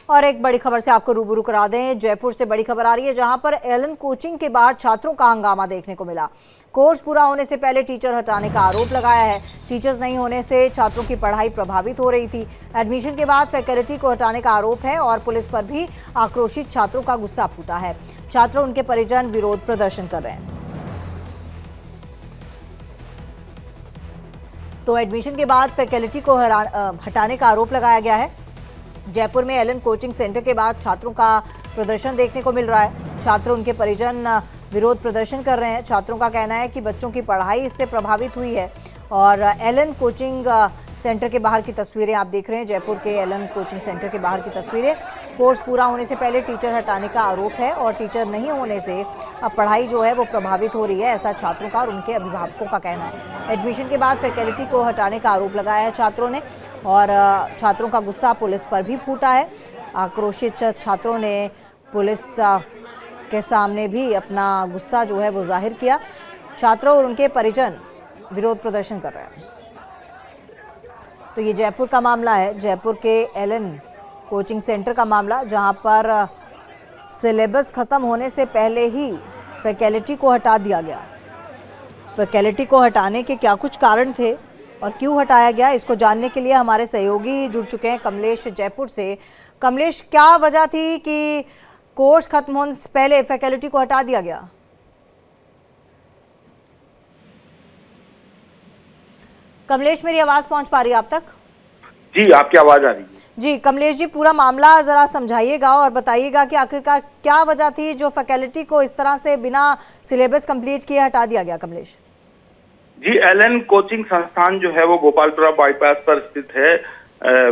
और एक बड़ी खबर से आपको रूबरू करा दें। जयपुर से बड़ी खबर आ रही है, जहां पर एलन कोचिंग के बाद छात्रों का हंगामा देखने को मिला। कोर्स पूरा होने से पहले टीचर हटाने का आरोप लगाया है। टीचर्स नहीं होने से छात्रों की पढ़ाई प्रभावित हो रही थी। एडमिशन के बाद फैकल्टी को हटाने का आरोप है और पुलिस पर भी आक्रोशित छात्रों का गुस्सा फूटा है। छात्र उनके परिजन विरोध प्रदर्शन कर रहे हैं। तो एडमिशन के बाद फैकल्टी को हटाने का आरोप लगाया गया है। जयपुर में एलन कोचिंग सेंटर के बाद छात्रों का प्रदर्शन देखने को मिल रहा है। छात्र उनके परिजन विरोध प्रदर्शन कर रहे हैं। छात्रों का कहना है कि बच्चों की पढ़ाई इससे प्रभावित हुई है। और एलन कोचिंग सेंटर के बाहर की तस्वीरें आप देख रहे हैं। जयपुर के एलन कोचिंग सेंटर के बाहर की तस्वीरें। कोर्स पूरा होने से पहले टीचर हटाने का आरोप है और टीचर नहीं होने से अब पढ़ाई जो है वो प्रभावित हो रही है, ऐसा छात्रों का और उनके अभिभावकों का कहना है। एडमिशन के बाद फैकल्टी को हटाने का आरोप लगाया है छात्रों ने और छात्रों का गुस्सा पुलिस पर भी फूटा है। आक्रोशित छात्रों ने पुलिस के सामने भी अपना गुस्सा जो है वो जाहिर किया। छात्रों और उनके परिजन विरोध प्रदर्शन कर रहे हैं। तो ये जयपुर का मामला है, जयपुर के एलन कोचिंग सेंटर का मामला, जहां पर सिलेबस खत्म होने से पहले ही फैकल्टी को हटा दिया गया। फैकल्टी को हटाने के क्या कुछ कारण थे और क्यों हटाया गया, इसको जानने के लिए हमारे सहयोगी जुड़ चुके हैं कमलेश जयपुर से। कमलेश, क्या वजह थी कि कोर्स खत्म होने से पहले फैकल्टी को हटा दिया गया? कमलेश, मेरी आवाज पहुंच पा रही है आप तक? जी, आपकी आवाज आ रही है। जी कमलेश जी, पूरा मामला जरा समझाइएगा और बताइएगा कि आखिरकार क्या वजह थी जो फैकल्टी को इस तरह से बिना सिलेबस कंप्लीट किए हटा दिया गया। कमलेश जी, एलन कोचिंग संस्थान जो है वो गोपालपुरा बाईपास पर स्थित है।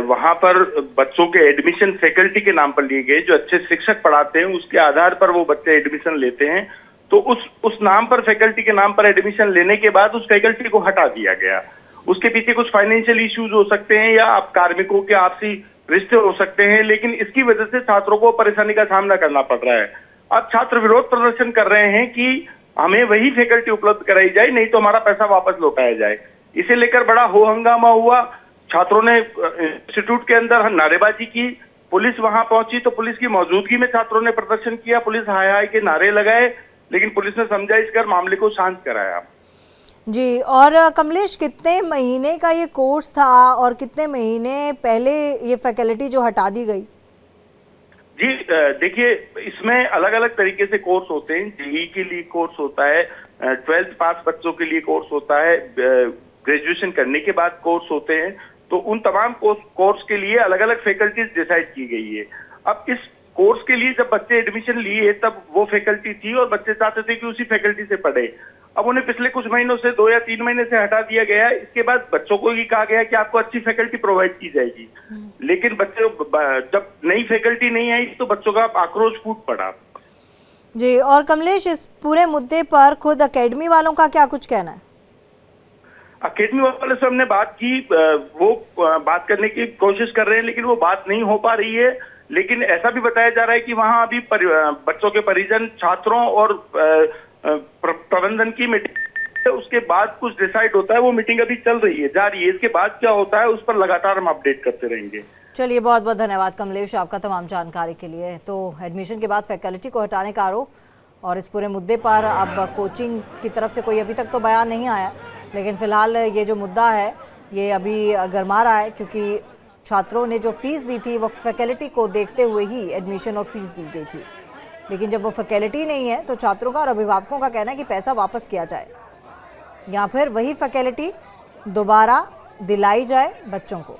वहां पर बच्चों के एडमिशन फैकल्टी के नाम पर लिए गए। जो अच्छे शिक्षक पढ़ाते हैं उसके आधार पर वो बच्चे एडमिशन लेते हैं। तो उस नाम पर, फैकल्टी के नाम पर एडमिशन लेने के बाद उस फैकल्टी को हटा दिया गया। उसके पीछे कुछ फाइनेंशियल इश्यूज हो सकते हैं या आप कार्मिकों के आपसी रिश्ते हो सकते हैं, लेकिन इसकी वजह से छात्रों को परेशानी का सामना करना पड़ रहा है। अब छात्र विरोध प्रदर्शन कर रहे हैं कि हमें वही फैकल्टी उपलब्ध कराई जाए, नहीं तो हमारा पैसा वापस लौटाया जाए। इसे लेकर बड़ा हो हंगामा हुआ। छात्रों ने इंस्टीट्यूट के अंदर नारेबाजी की। पुलिस वहां पहुंची तो पुलिस की मौजूदगी में छात्रों ने प्रदर्शन किया। पुलिस हाय हाय के नारे लगाए, लेकिन पुलिस ने समझाइश कर मामले को शांत कराया। जी, और कमलेश, कितने महीने का ये कोर्स था और कितने महीने पहले ये फैकल्टी जो हटा दी गई? जी देखिए, इसमें अलग अलग तरीके से कोर्स होते हैं। जेईई के लिए कोर्स होता है, 12th पास बच्चों के लिए कोर्स होता है, ग्रेजुएशन करने के बाद कोर्स होते हैं। तो उन तमाम कोर्स के लिए अलग अलग फैकल्टीज डिसाइड की गई है। अब इस कोर्स के लिए जब बच्चे एडमिशन लिए तब वो फैकल्टी थी और बच्चे चाहते थे कि उसी फैकल्टी से पढ़े। अब उन्हें पिछले कुछ महीनों से 2 या 3 महीने से हटा दिया गया है। इसके बाद बच्चों को ये कहा गया कि आपको अच्छी फैकल्टी प्रोवाइड की जाएगी, लेकिन बच्चे जब नई फैकल्टी नहीं आई तो बच्चों का आक्रोश फूट पड़ा। जी, और कमलेश, इस पूरे मुद्दे पर खुद अकेडमी वालों का क्या कुछ कहना है? अकेडमी वालों से हमने बात की, वो बात करने की कोशिश कर रहे हैं, लेकिन वो बात नहीं हो पा रही है। लेकिन ऐसा भी बताया जा रहा है कि वहां अभी बच्चों के परिजन, छात्रों और प्रबंधन की मीटिंग, उसके बाद कुछ डिसाइड होता है। वो मीटिंग अभी चल रही है, जारी है। इसके बाद क्या होता है उस पर लगातार हम अपडेट करते रहेंगे। चलिए, बहुत बहुत धन्यवाद कमलेश आपका तमाम जानकारी के लिए। तो एडमिशन के बाद फैकल्टी को हटाने का आरोप और इस पूरे मुद्दे पर अब कोचिंग की तरफ से कोई अभी तक तो बयान नहीं आया, लेकिन फिलहाल ये जो मुद्दा है ये अभी गरमा रहा है, क्योंकि छात्रों ने जो फीस दी थी वो फैकल्टी को देखते हुए ही एडमिशन और फीस दी गई थी। लेकिन जब वो फैकल्टी नहीं है तो छात्रों का और अभिभावकों का कहना है कि पैसा वापस किया जाए या फिर वही फैकल्टी दोबारा दिलाई जाए बच्चों को।